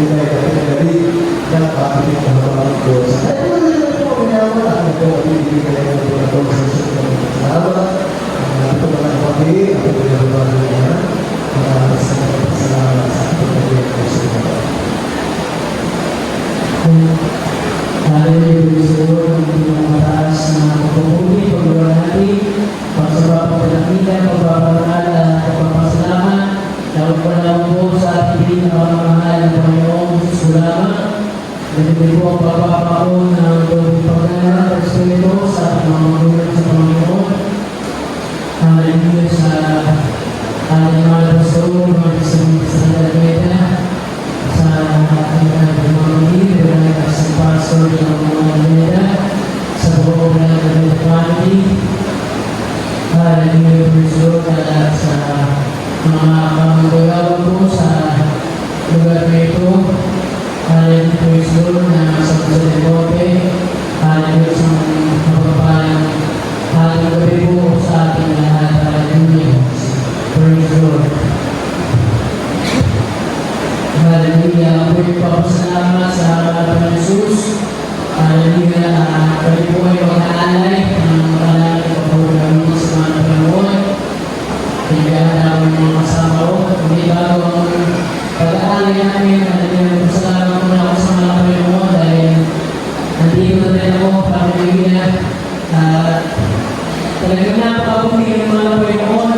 pinay na pinagali na kapatid ng mga Diyos. At ito na rin po, minawa at ito ang pinibigay ng mga Diyos sa susunod ng salamat. Ito mga kapatid, ito ang pinababa niya. Sa mga salamat sa ating pagkakas ng susunod. Hallelujah, Lord, ang pinamataas na pagpupuli, pagluwalhati, pagsaba, pagpapakita, pagpaparangal at pagpapasalamat. Lawag pa lang po sa ating pinakamahal na Panginoong Jesus lamang. Ganito po ang pagpapaon ng pagpapagana ng Espiritu sa ating mga magulang sa Panginoon. Hallelujah sa ating mga pastor, mga sa Dalmeda, sa ating mga pamilya, sa pastor ng mga Dalmeda, sa buong ng family. Hallelujah, praise Lord, at sa mga kamagagawa po sa lugar na ito. Hallelujah, praise Lord, na sa Pagsasagote. Hallelujah, sa mapagpalang halang gabi po sa ating lahat. Hallelujah, praise Lord. Hallelujah, ako'y papasalamat sa harapan ng Jesus. Hallelujah, kami po ay mag-aalay ng maraming kapag-ulamin sa mga Panginoon. Kaya namin mga kasama ko, hindi bago ang pag-aalay namin. Hallelujah, pasalamat ko na ako sa mga Panginoon dahil nandito na rin ako, Hallelujah. Talagang napakabuti ng mga Panginoon.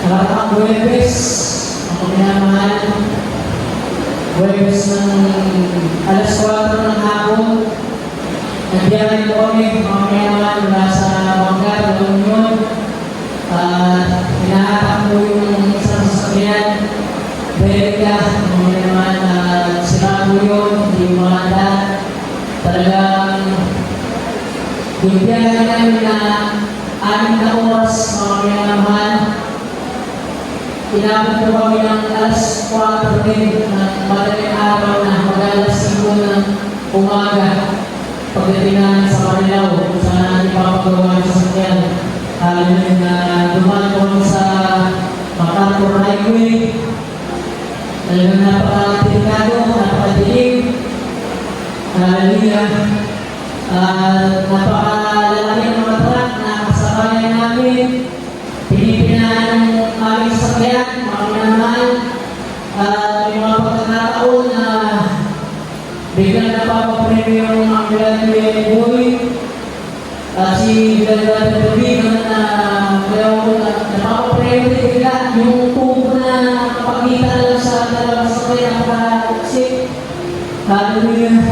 Nakataang Huwebes, ang minamahal, Huwebes ng alas 4 ng hapon, nagbiyahin po kami, mga minamahal, mula sa Bangka, doon yun. Hinahatak po yung isang sasakyan, Berika, mga minamahal, sila po yun, hindi umanda. Talagang, bigyan namin na 6 na oras, mga minamahal. Inabot po kami ng alas 4 din ng madaling araw na mag-alas 5 ng umaga pagdating namin sa Marilao kung saan ipapagawa yung sasakyan. Hallelujah, na dumaan po kami sa MacArthur Highway. Talagang napaka-delikado, napaka-dilim. Hallelujah. Napaka-lalaki ng mga truck na kasabayan namin. Pinipinaan ng aming sasakyan, mga minamahal. May mga pagkakataon na biglang napapapremyo yung ambulante boy. Si Bilal na napapapremyo bigla yung tubo na kapagkita lang sa dalawang sasakyan na pagkakaksik. Hallelujah.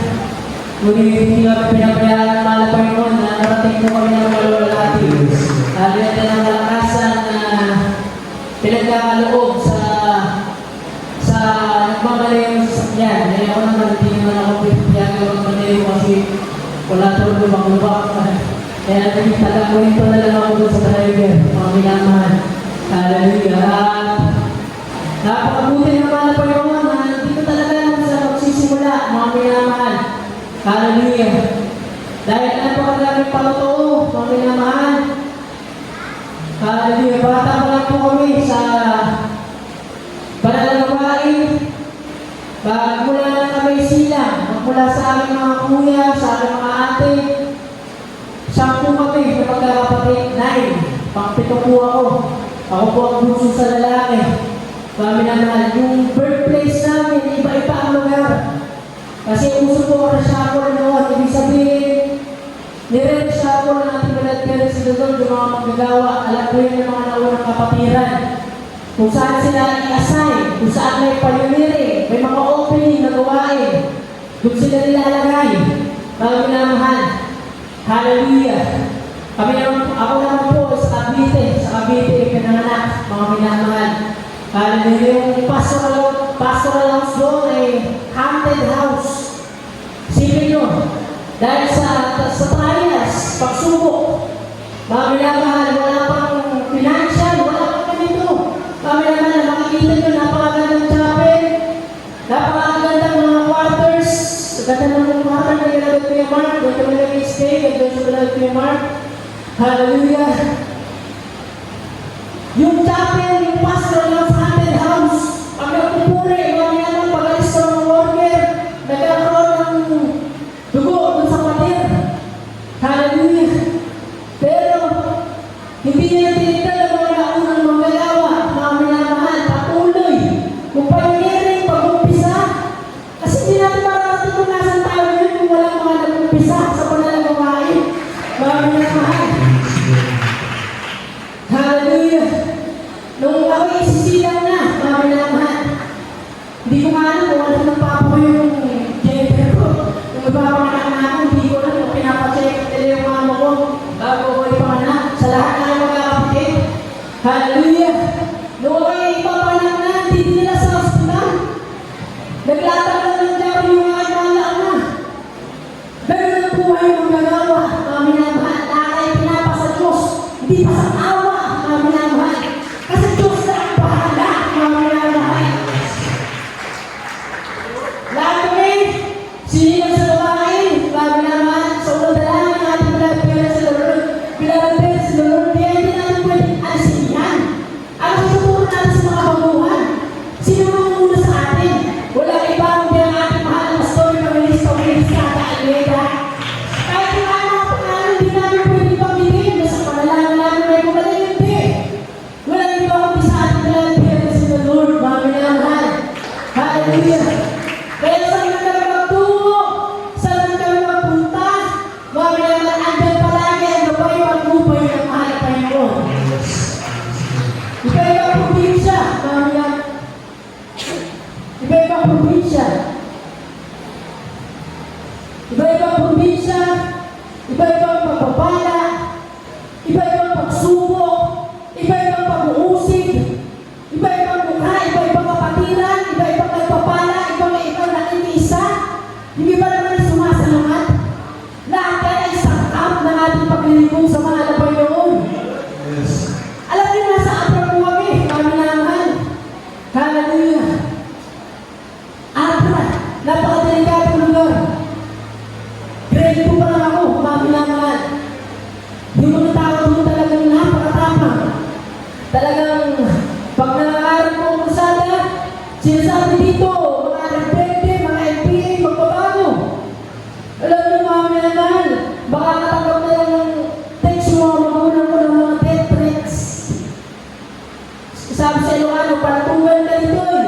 Ngunit hindi kami pinabayaan ng mahal Panginoon na narating mo kami ng kalulati. Hallelujah ng kalakasan na pinagkakaloob sa nagmamalayo sa sasakyan. Kaya ako naman, hindi naman ako pinagkagawa ng malayo kasi wala tulog lumang-lubak. Kaya nagtagang ko ito na lang ako doon sa driver, mga minamahal. Hallelujah. Napakabuti naman na Panginoon na dito talaga naman sa magsisimula, mga minamahal. Hallelujah. Dahil napakadaming palotoo, mga minamahal. Hallelujah. Bata pa lang po kami sa banal na gawain. Magmula na kami silang, magmula sa aming mga kuya, sa aming mga ate. 10 kami na magkakapatid, 9. Pang-7 po ako. Ako po ang bunso sa lalaki. Kami naman, yung birthplace namin, iba-iba ang lugar. Kasi uso po ang reshackle noon. Ibig sabihin, nire-reshackle ng ating balad-balad sila doon, yung mga magagawa. Alam ko yun yung mga naunang kapatiran. Kung saan sila i-assign, kung saan may payuniri, may mga opening na gawain. Doon sila nilalagay. Mga minamahal. Hallelujah. Kami naman, ako naman po sa Cavite, pinanganak, mga minamahal. Hallelujah. Yung pastoral house doon ay haunted house. Sipin nyo, dahil sa trials, pagsubok, mga minamahal, wala pang financial, wala pang ganito. Kami naman, makikita nyo, napakagandang chapel, napakagandang mga quarters, ganda ng mga quarter na ginagawa ko yung Mark, doon kami nag-stay, doon sa ginagawa ko yung Mark. Hallelujah. Yung chapel, yung pastoral house Noong ay ipapanak na, hindi nila sa ospital. Naglatag ng diabo yung mga imalaan na. Ganun ang buhay mong nagawa, mga minamahal. Lahat ay pinapa sa Diyos, hindi pa sa awa, mga minamahal. Kasi Diyos na ang bahala, mga minamahal. Lahat kami, sinilang sa gawain, mga minamahal. Sa unang dalangin ng ating pinagpila sa Lord, pinagpila sa Lord, kaya hindi natin pwedeng alisin yan. Ano sa tuturo natin sa mga baguhan? Sino ang muna sa atin? Walang iba kundi ang ating mahal na pastor, Evangelista Kata Almeida. Kahit yung mga pangalan, hindi namin pwede pamilin. Nasa panalangin namin may kumalang hindi. Walang iba kundi sa ating pinagpila sa Lord, mga minamahal. Hallelujah! Kaya saan na kami magtungo? Saan kami magpunta? Mga minamahal, andyan palagi ang gabay pag-upay ng mahal na Panginoon. Iba-ibang probinsya, mga minamahal. Iba-ibang probinsya. Iba-ibang probinsya, iba-ibang pagpapala, iba-ibang pagsubok, iba-ibang pag-uusig, iba-ibang mukha, iba-ibang kapatiran, iba-ibang nagpapala, ibang nakikiisa. Hindi ba naman sumasalamat? Lahat yan ay sangkap ng ating paglilingkod sa mga na Panginoon. Yes. Alam niyo, nasa Abra po kami, mga minamahal. Hallelujah. Abra, napakadelikatong lugar. Grade 2 pa lang ako, mga minamahal. Yung mga tao doon talagang napakatapang. Talagang, pag nangangarap mo ang kusada, sinasabi dito, mga rebelde, mga NPA, magbabago. Alam niyo, mga minamahal, baka natanggap na lang ng text mo, magulang ko ng mga death threats. Sabi sa Ilocano, patutugan ka dito eh.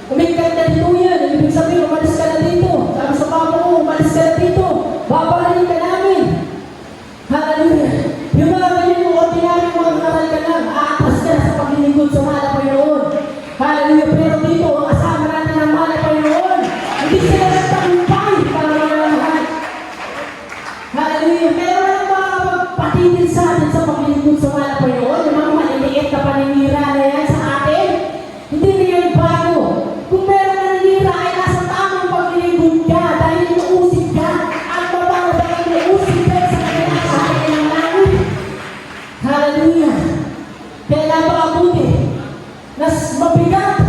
Umikat ka dito yan. Ibig sabihin, umalis ka na dito. Sabi sa papa mo, umalis ka na dito. Babahalin ka namin. Hallelujah. Yung mga ganyan mo, ordinary mga karal ka lang. Aatras ka na sa paglilingkod sa mahal na Panginoon. Hallelujah. Pero dito, ang kasama natin ang mahal na Panginoon. Hindi sila nagtagumpay para mga mahal. Hallelujah. Pero ang mga magpatidil sa atin sa paglilingkod sa mahal na Panginoon, yung mga maliliit na paninira na yan sa atin, hindi na yan bago. Kung meron na nanira ay nasa tamang paglilingkod ka dahil inuusig ka. Ang babaw dahil inuusig ka sa kanya sa atin ng langit. Hallelujah. Kaya napakabuti. Nas mabigat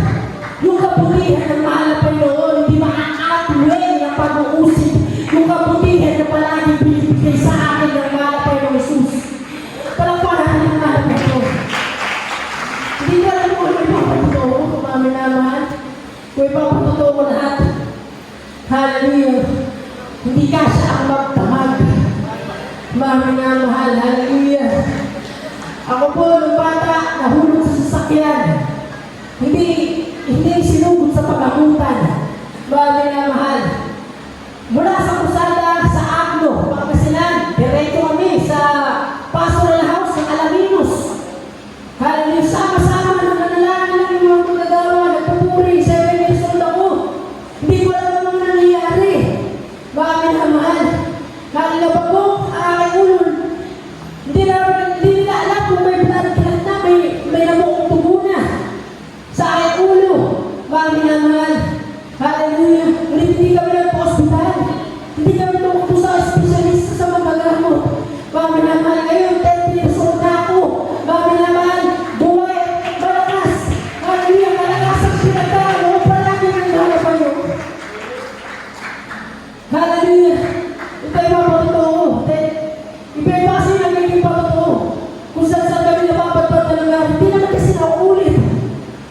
yung kabutihan ng mahal na Panginoon, hindi maaatwin ng pag-uusig. Yung kabutihan na palaging binibigay sa akin ng mahal na Panginoon Jesus. Palagparan ng mahal na Panginoon. Hindi ko alam kung ano ipapatuto ko, kung mga minamahal. Kung ipapatuto ko lahat. Hallelujah. Hindi kasya ang magdamag. Mga minamahal. Hallelujah. Ako po, nung bata, nahulog sa sasakyan. Hindi sinugod sa pag-akutan. Mga minamahal. Mula sa Kusada, sa Agno, Pangasinan, diretso kami sa Pastoral House ng Alaminos. Hallelujah. Sama-sama ng nanalangin ng mga magagawa, nagpupuri, 7 years old ako. Hindi ko alam ang mga nangyayari. Mga minamahal. Hallelujah. Bago, ay ulol. Hindi nila alam kung may blood clot na, may namuong tubo na. Sa aking ulo. Mga minamahal. Hallelujah. Ngunit hindi kami nagpa-hospital. Hindi kami tumakbo sa espesyalista sa mga gamot. Mga minamahal, ngayon, 10 years old na ako. Mga minamahal, buhay at malakas. Hallelujah, malakas ang pinagdaan. Huwag palagi ng halapan nyo. Hallelujah. Ito ay mapatuto ko. Iba yung kasi nagiging patuto. Kung saan kami napapatpat na lugar, hindi naman kasi nauulit.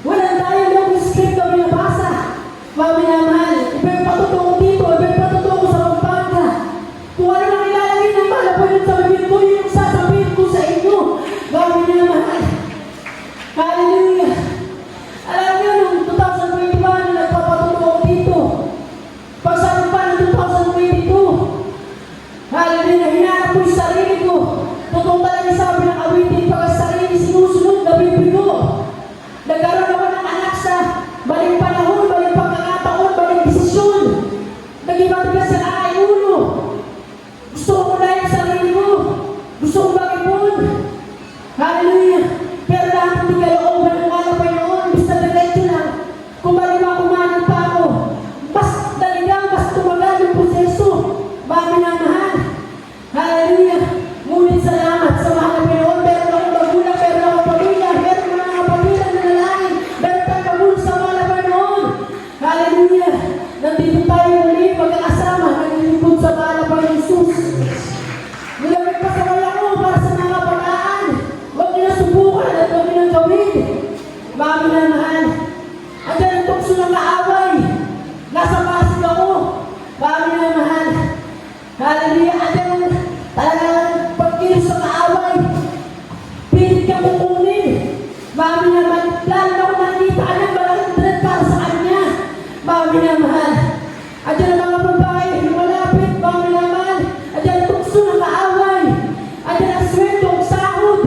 Walang dialogue, script kami nabasa. Mga minamahal, iba yung patuto ko dito, iba yung patuto ko sa Pampanga. Kung ano nang ilalagay ng malapan yung sabihin ko, yung sasabihin ko sa inyo. Mga minamahal. Hallelujah. Alam niyo, nung 2021, nagpapatuto ko dito. Pagsabi pa ng 2022, hallelujah, hinanap ko yung sarili ko. Totoo talaga sabi ng awitin, pag ang sarili sinusunod, nabibigo. Nagkaroon naman ng anak sa baling panahon, baling pagkakataon, baling desisyon. Nag-ibang ka sa aking ulo. Gusto ko na yung sarili mo. Gusto ko mag-ipon. Hallelujah. Pero lahat hindi kayo over Mami na mahal. Andiyan ang mga babae, lumalapit, mami na mahal. Andiyan ang tukso ng kaaway. Andiyan ang sweldo, ang sahod.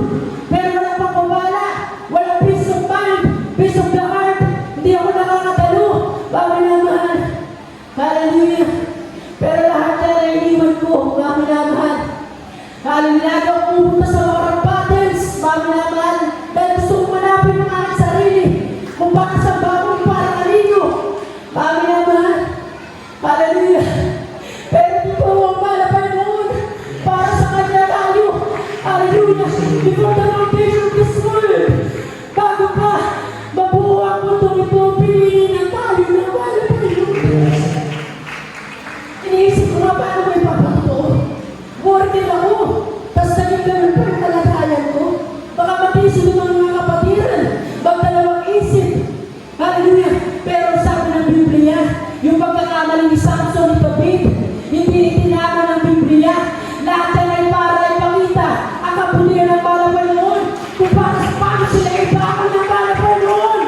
Pero walang pagpapala, walang peace of mind, peace of the heart. Hindi ako nakakatalo, mami na mahal. Hallelujah. Pero lahat yan ay iniwan ko, mami na mahal. Hallelujah. Ako pupunta sa mga battles, mami na mahal. Dahil gusto kong manapin ang aking sarili. Kung baka sa bagong para kanino. Mami na mahal. Hallelujah. Pero ito ang malapay noon para sa kanya tayo. Hallelujah. Before the foundation of this world, bago pa mabuo ang mundo ito, piliin ang tayo na malapay noon. Iniisip ko nga paano may papato. Working ako. Tapos naging ganun pa yung kalagayan ko. Baka matisip ng mga kapatiran. Magdalawang isip. Hallelujah. Pero sabi ng Biblia, yung pagkakamali ni Samson ni David, hindi itinago ng Biblia. Lahat yan ay para ipakita ang kapulian ng malapay noon. Kung paano sila ibakan ng malapay noon.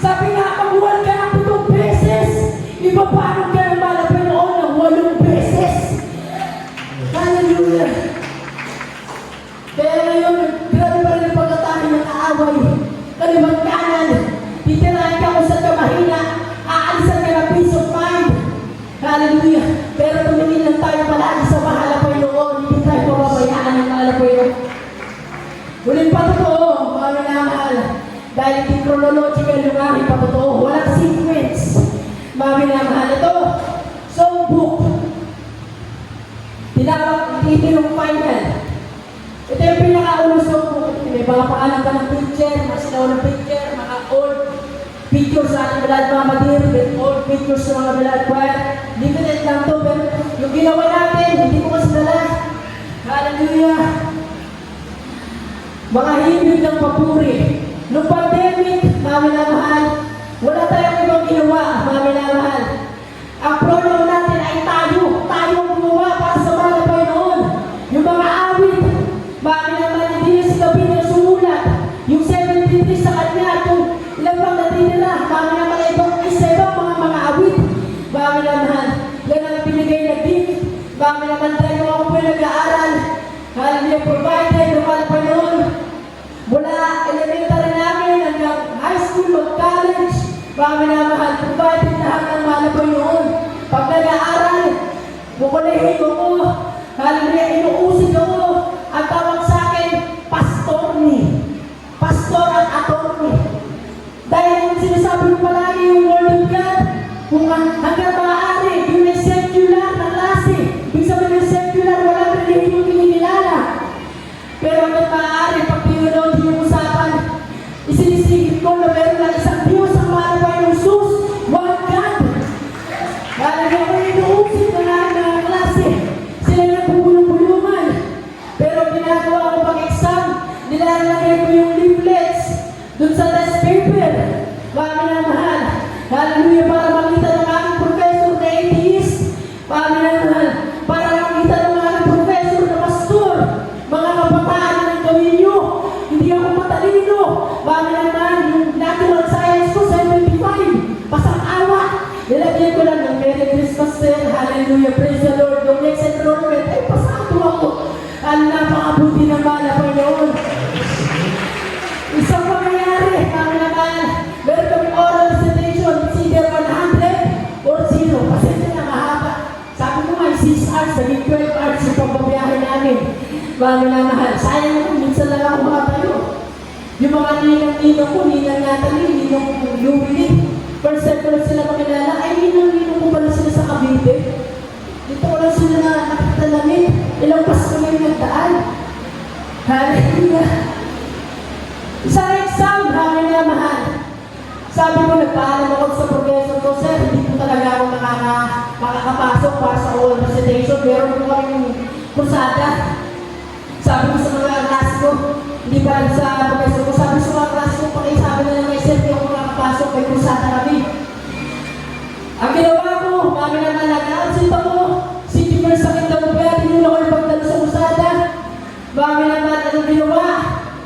Sabi nga, pag-uwan ka ng 7 beses, ibabakan ka ng malapay noon ng 8 beses. Hallelujah. Kaya ngayon, grabe pa rin ang pagkatake ng kaaway. Kalimang kanan, titirahin ka kung saan ka mahina, aalisan ka ng peace of mind. Hallelujah. Pero tumingin lang tayo palagi sa mahalapay noon, hindi tayo pababayaan ng mahalapay noon. Huling patotoo, mga minamahal, dahil hindi chronological yung aking patotoo, walang sequence. Mga minamahal, ito, songbook. Tinawag, ito yung final. Ito yung pinaka-ulo songbook. May mga paalam ka ng picture, mga sinaw ng picture, mga old pictures sa ating Bilad Mamadir, old pictures sa mga Bilad Choir. Limited lang to, pero yung ginawa natin, hindi ko kasi dala. Hallelujah! Mga himig ng papuri. Nung pandemic, mami na mahal, wala tayong ibang ginawa, mami na mahal. Ang program natin ay tayo ang gumawa para sa malapay noon. Yung mga awit, mami na mahal, hindi yung si David na sumulat. Yung 73 sa kanya, at yung ilang pang natinira, mami na mahal, ibang mga awit. Mami na mahal, yan ang binigay na gift. Mami na mahal, tayo ako po nag-aaral. Hallelujah, provided, yung malapay noon. Mula elementary namin hanggang high school o college, mami na mahal, provided lahat ng malapay noon. Pag nag-aaral, bukulihin ko ko, hallelujah, inuusig ako. Ang tawag sa akin, pastor at attorney. Dahil sinasabi ko palagi yung word of God, kung hanggang maaari, yung may secular na klase. Ibig sabihin yung secular, walang religion kinikilala. Pero hanggang maaari, pag pinunod yung usapan, isinisigit ko na meron lang isang Diyos ang malapay ng sus, one God. Dahil ako inuusip na lang ng klase, sila nagbubulong-bulungan. Pero ginagawa ko pag-exam, nilalagay ko yung leaflets dun sa test paper. Mami na mahal. Hallelujah, para makita ng aking professor na atheist. Mami na mahal. Para makita ng aking professor na pastor. Mga kabataan ng gawin nyo. Hindi ako matalino. Mami na mahal. Yung natural science ko, 75. Pasang-awa. Nilagyan ko lang ng Merry Christmas, sir. Hallelujah, praise the Lord. Yung next enrollment, ay pasado ako. Ang napakabuti ng malapay noon. Isang pangyayari, mga naman, meron kami oral recitation, it's either 100 or 0. Pasensya na mahaba. Sabi ko nga, 6 hours, naging 12 hours yung pagbabiyahe namin. Mga minamahal, sayang ako, minsan lang ako makatayo. Yung mga ninang-ninong ko, ninang Natalie, ninong Lumili, first time ko lang sila makilala, ay ninang-ninong ko pala sila sa Cavite. Dito ko lang sila nakatalamin, ilang pasko na yung nagdaan. Hallelujah! Isang exam, namin na mahal. Sabi ko, nagpaalam ako sa professor ko, sir, hindi po talaga ako makakapasok para sa oral recitation. Meron po kaming kursada. Sabi ko sa mga class ko, hindi pa lang sa professor ko, sabi sa mga class ko, pakisabi na lang kay sir, hindi ako makakapasok, may kursada kami. Ang ginawa ko, namin na nag-absent ako, City First sa Quinta-Rupea, tinulong ko yung pagdalo sa kursada. Namin naman, anong ginawa?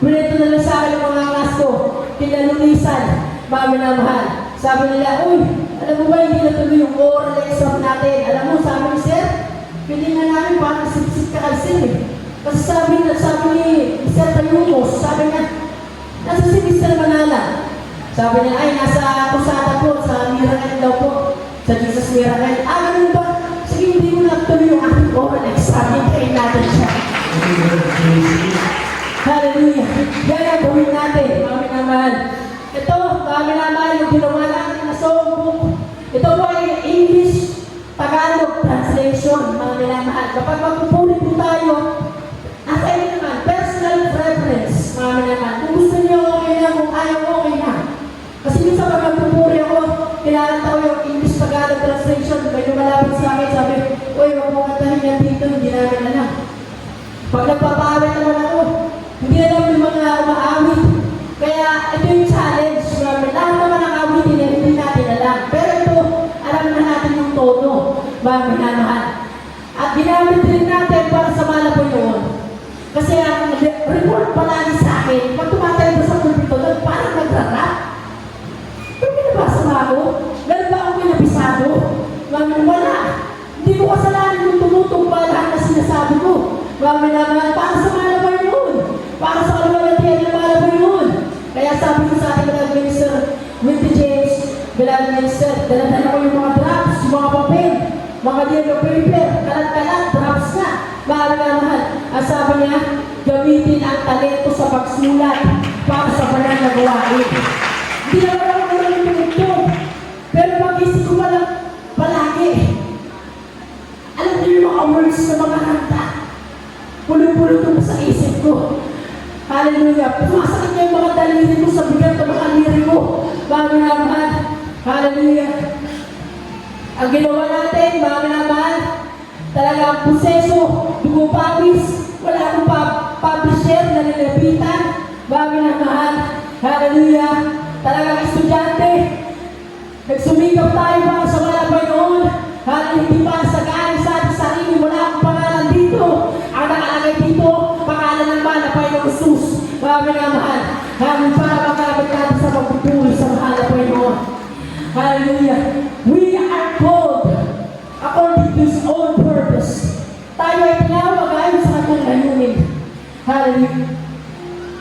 Pinito na lang sa akin ang mga class ko, pinalunisan, mami na mahal. sabi nila, uy, alam mo ba, hindi natuloy yung oral exam natin. Alam mo, sabi ni Sir, pili na namin parang sip-sip ka kasi eh. Kasi sabi ni Sir Tayumos, sabi niya, nasa si Mr. Manala. Sabi niya, ay, nasa Kusada po, sa Miracle daw po, sa Jesus Miracle. Ah, ganun ba? Sige, hindi mo natuloy yung ating oral exam. Hintayin natin siya. Hallelujah. Yan ang gawin natin, mga minamahal. Ito, mga minamahal, yung ginawa natin na songbook. Ito po ay English Tagalog translation, mga minamahal. Kapag magpupuli po tayo, nasa inyo naman, personal preference, mga minamahal. Kung gusto niyo, okay na. Kung ayaw, okay na. Kasi minsan pag magpupuli ako, kinalanta ko yung English Tagalog translation. May lumalapit sa akin, sabi, uy, wag mo kantahin yan dito, hindi namin alam. Pag nagpapawit naman ako, hindi alam yung mga umaawit. Kaya ito yung challenge. Lahat naman ang awitin na hindi natin alam. Pero ito, alam na natin yung tono. Mga minamahal. At ginamit rin natin para sa malapunoon. Kasi ang report palagi sa akin, pag tumatay ko sa computer, parang nagrarap. Pero pinabasa ba ako? Ganun ba ako pinabisado? Wala. Hindi ko kasalanan yung tumutong lahat na sinasabi ko. Mga minamahal, para sa malapunoon. Para sa kaluwalatian ng malapunoon. Kaya sabi ko sa ating Beloved Minister, Wilty James, Beloved Minister, daladala ko yung mga drops, yung mga papel, mga yellow paper, kalat-kalat, drops na. Mahal na mahal. Ang sabi niya, gamitin ang talento sa pagsulat para sa banal na gawain. Hindi naman ako naman yung ito. Pero pag-isip ko palagi. Alam niyo yung mga words na mga kanta. Pulo-pulo ito sa isip ko. Hallelujah. Pumasakit niya yung mga daliri mo sa bigat ng mga liri mo. Bago naman. Hallelujah. Ang ginawa natin, bago naman, talaga ang proseso, dumupawis, wala akong publisher na nilapitan. Bago naman. Hallelujah. Talagang estudyante. Nagsumikap tayo para sa malabay noon. Hallelujah. Hindi pa sa galing sa ating sarili, wala akong pangalan dito. Ang nakalagay dito, pangalan ng malabay ng Jesus. Bago naman. Hallelujah. Para makabit natin sa pagpupuli sa malabay noon. Hallelujah. We are called according to His own purpose. Tayo ay tinawag ayon sa kanyang layunin. Hallelujah.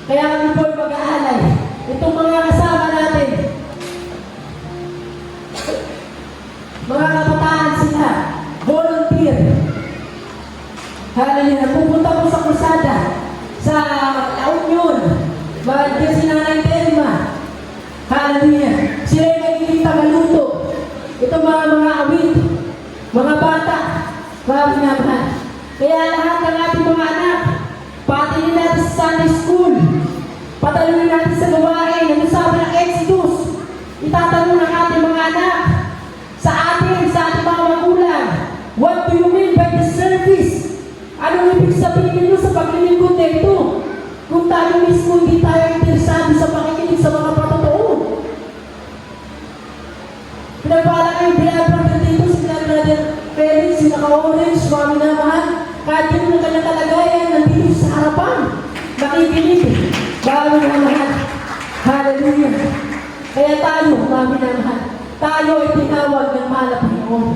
Kaya kami po ay mag-aalay. Itong mga kasama natin, mga kabataan sila, volunteer. Hallelujah. Pupunta ko sa Kusada, sa La Union, mga sinanay Telma. Hallelujah. Sila yung nagiging tagaluto. Ito mga awit, mga bata, mga minamahal. Kaya lahat ng ating mga anak, patingin natin sa Sunday school, patalunin natin sa gawain, ang usapan ng Exodus, itatanong ng ating mga anak, sa ating mga magulang, what do you mean by the service? Anong ibig sabihin nyo sa paglilingkod na ito? Kung tayo mismo hindi tayo interesado sa pakikinig sa mga patotoo. Pinagpala kayo, binabang dito si Brother Felix, si naka-orange, mga minamahal, kahit yung na kanyang kalagayan, nandito sa harapan, nakikinig, bago minamahal. Hallelujah. Kaya tayo, mga minamahal, tayo ay tinawag ng mahal na Panginoon.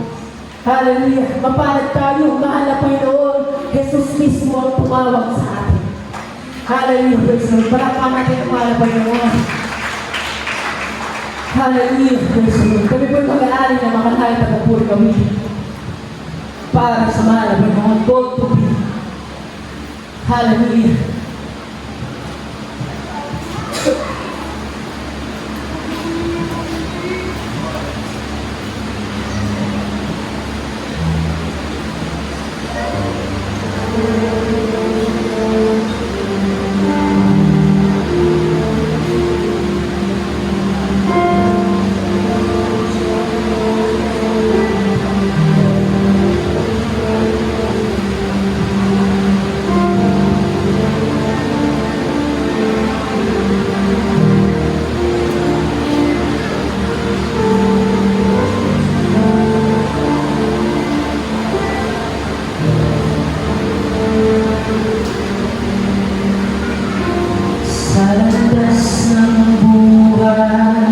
Hallelujah. Mapalad tayo, mahal na Panginoon. Jesus mismo ang tumawag sa atin. Hallelujah. Praise the Lord. Palakpan natin ang mahal na Panginoon. Hallelujah. Praise the Lord. Kami po yung mag-aari na makalahay na kapuri kami para sa mahal na Panginoon. God to be. Hallelujah. Sa landas ng buhay